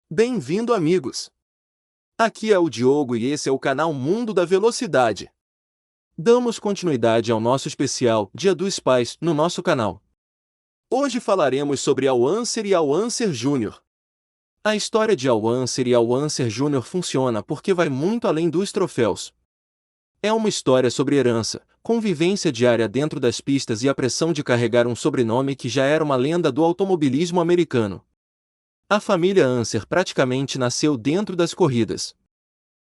Bem-vindo, amigos! Aqui é o Diogo e esse é o canal Mundo da Velocidade. Damos continuidade ao nosso especial Dia dos Pais no nosso canal. Hoje falaremos sobre Al Unser e Al Unser Jr. A história de Al Unser e Al Unser Jr. funciona porque vai muito além dos troféus. É uma história sobre herança, convivência diária dentro das pistas e a pressão de carregar um sobrenome que já era uma lenda do automobilismo americano. A família Unser praticamente nasceu dentro das corridas.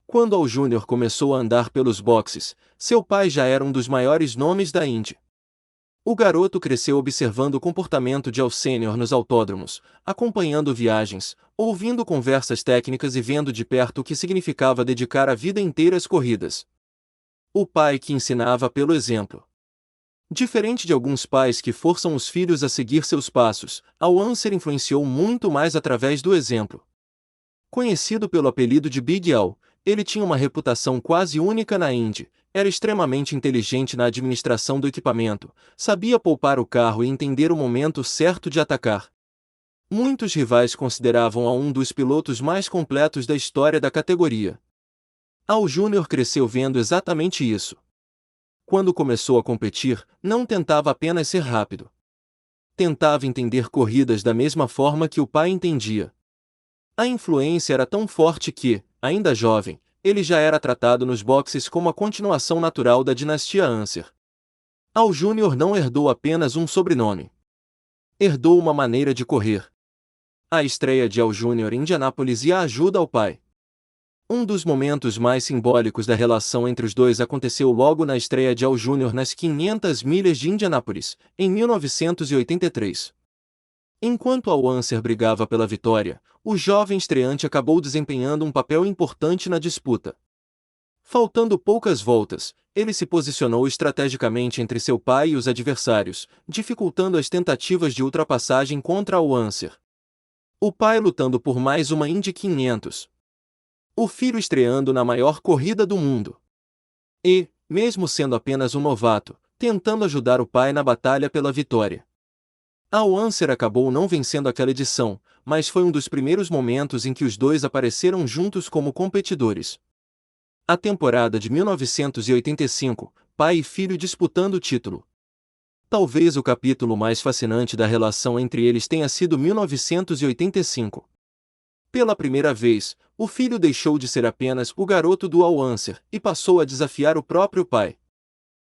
Quando Al Júnior começou a andar pelos boxes, seu pai já era um dos maiores nomes da Indy. O garoto cresceu observando o comportamento de Al Sênior nos autódromos, acompanhando viagens, ouvindo conversas técnicas e vendo de perto o que significava dedicar a vida inteira às corridas. O pai que ensinava pelo exemplo. Diferente de alguns pais que forçam os filhos a seguir seus passos, Al Unser influenciou muito mais através do exemplo. Conhecido pelo apelido de Big Al, ele tinha uma reputação quase única na Indy, era extremamente inteligente na administração do equipamento, sabia poupar o carro e entender o momento certo de atacar. Muitos rivais consideravam-a um dos pilotos mais completos da história da categoria. Al Júnior cresceu vendo exatamente isso. Quando começou a competir, não tentava apenas ser rápido. Tentava entender corridas da mesma forma que o pai entendia. A influência era tão forte que, ainda jovem, ele já era tratado nos boxes como a continuação natural da dinastia Unser. Al Júnior não herdou apenas um sobrenome. Herdou uma maneira de correr. A estreia de Al Júnior em Indianápolis e a ajuda ao pai. Um dos momentos mais simbólicos da relação entre os dois aconteceu logo na estreia de Al Júnior nas 500 milhas de Indianápolis, em 1983. Enquanto Al Unser brigava pela vitória, o jovem estreante acabou desempenhando um papel importante na disputa. Faltando poucas voltas, ele se posicionou estrategicamente entre seu pai e os adversários, dificultando as tentativas de ultrapassagem contra Al Unser. O pai lutando por mais uma Indy 500. O filho estreando na maior corrida do mundo. E, mesmo sendo apenas um novato, tentando ajudar o pai na batalha pela vitória. Al Unser acabou não vencendo aquela edição, mas foi um dos primeiros momentos em que os dois apareceram juntos como competidores. A temporada de 1985, pai e filho disputando o título. Talvez o capítulo mais fascinante da relação entre eles tenha sido 1985. Pela primeira vez, o filho deixou de ser apenas o garoto do Al Unser e passou a desafiar o próprio pai.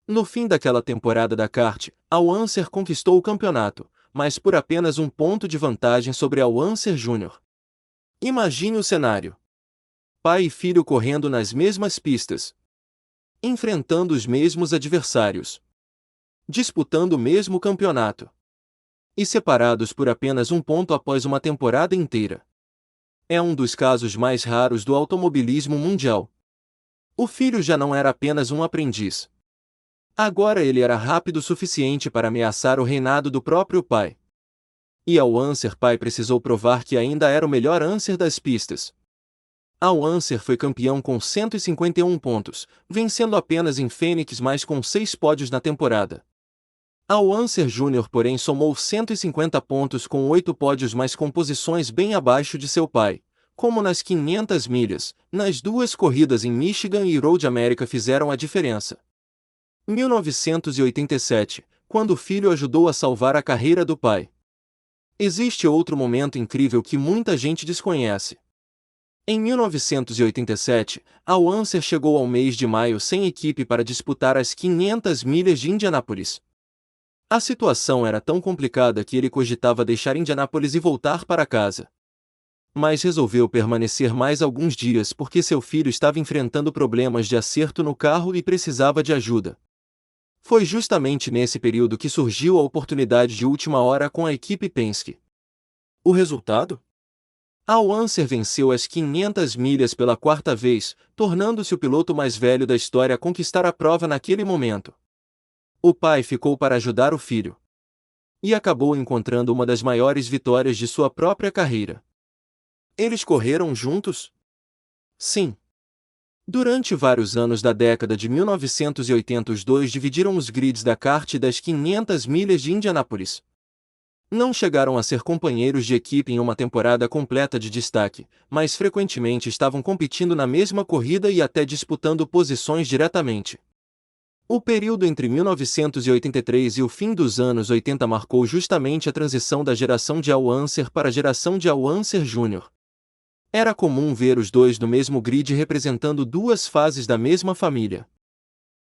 No fim daquela temporada da kart, Al Unser conquistou o campeonato, mas por apenas um ponto de vantagem sobre Al Unser Jr. Imagine o cenário. Pai e filho correndo nas mesmas pistas. Enfrentando os mesmos adversários. Disputando o mesmo campeonato. E separados por apenas um ponto após uma temporada inteira. É um dos casos mais raros do automobilismo mundial. O filho já não era apenas um aprendiz. Agora ele era rápido o suficiente para ameaçar o reinado do próprio pai. E Al Unser pai precisou provar que ainda era o melhor Unser das pistas. Al Unser foi campeão com 151 pontos, vencendo apenas em Phoenix mas com 6 pódios na temporada. Al Unser Jr. porém somou 150 pontos com 8 pódios mas com posições bem abaixo de seu pai, como nas 500 milhas, nas duas corridas em Michigan e Road America fizeram a diferença. 1987, quando o filho ajudou a salvar a carreira do pai. Existe outro momento incrível que muita gente desconhece. Em 1987, Al Unser chegou ao mês de maio sem equipe para disputar as 500 milhas de Indianápolis. A situação era tão complicada que ele cogitava deixar Indianápolis e voltar para casa. Mas resolveu permanecer mais alguns dias porque seu filho estava enfrentando problemas de acerto no carro e precisava de ajuda. Foi justamente nesse período que surgiu a oportunidade de última hora com a equipe Penske. O resultado? Al Unser venceu as 500 milhas pela quarta vez, tornando-se o piloto mais velho da história a conquistar a prova naquele momento. O pai ficou para ajudar o filho. E acabou encontrando uma das maiores vitórias de sua própria carreira. Eles correram juntos? Sim. Durante vários anos da década de 1980 os dois dividiram os grids da kart das 500 milhas de Indianápolis. Não chegaram a ser companheiros de equipe em uma temporada completa de destaque, mas frequentemente estavam competindo na mesma corrida e até disputando posições diretamente. O período entre 1983 e o fim dos anos 80 marcou justamente a transição da geração de Al Unser para a geração de Al Unser Jr. Era comum ver os dois no mesmo grid representando duas fases da mesma família.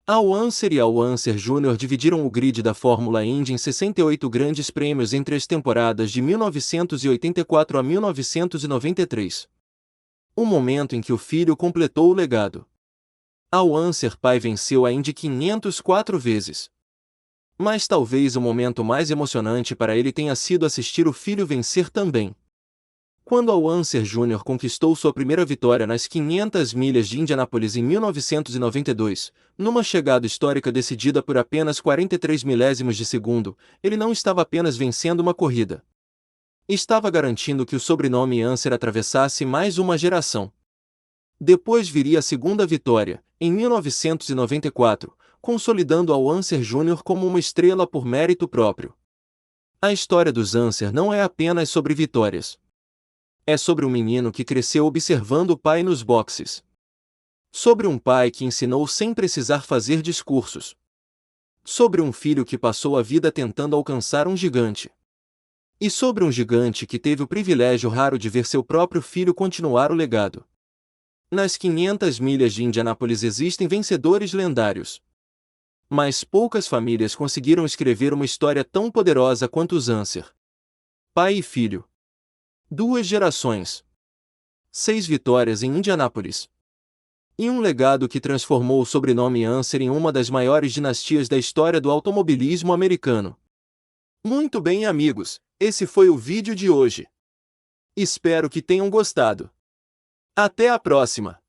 Al Unser e Al Unser Jr. dividiram o grid da Fórmula Indy em 68 grandes prêmios entre as temporadas de 1984 a 1993. O momento em que o filho completou o legado. Al Unser pai venceu a Indy 504 vezes. Mas talvez o momento mais emocionante para ele tenha sido assistir o filho vencer também. Quando Al Unser Jr. conquistou sua primeira vitória nas 500 milhas de Indianápolis em 1992, numa chegada histórica decidida por apenas 43 milésimos de segundo, ele não estava apenas vencendo uma corrida. Estava garantindo que o sobrenome Unser atravessasse mais uma geração. Depois viria a segunda vitória, em 1994, consolidando Al Unser Jr. como uma estrela por mérito próprio. A história dos Unser não é apenas sobre vitórias. É sobre um menino que cresceu observando o pai nos boxes. Sobre um pai que ensinou sem precisar fazer discursos. Sobre um filho que passou a vida tentando alcançar um gigante. E sobre um gigante que teve o privilégio raro de ver seu próprio filho continuar o legado. Nas 500 milhas de Indianápolis existem vencedores lendários. Mas poucas famílias conseguiram escrever uma história tão poderosa quanto os Unser. Pai e filho. 2 gerações. 6 vitórias em Indianápolis. E um legado que transformou o sobrenome Unser em uma das maiores dinastias da história do automobilismo americano. Muito bem, amigos, esse foi o vídeo de hoje. Espero que tenham gostado. Até a próxima!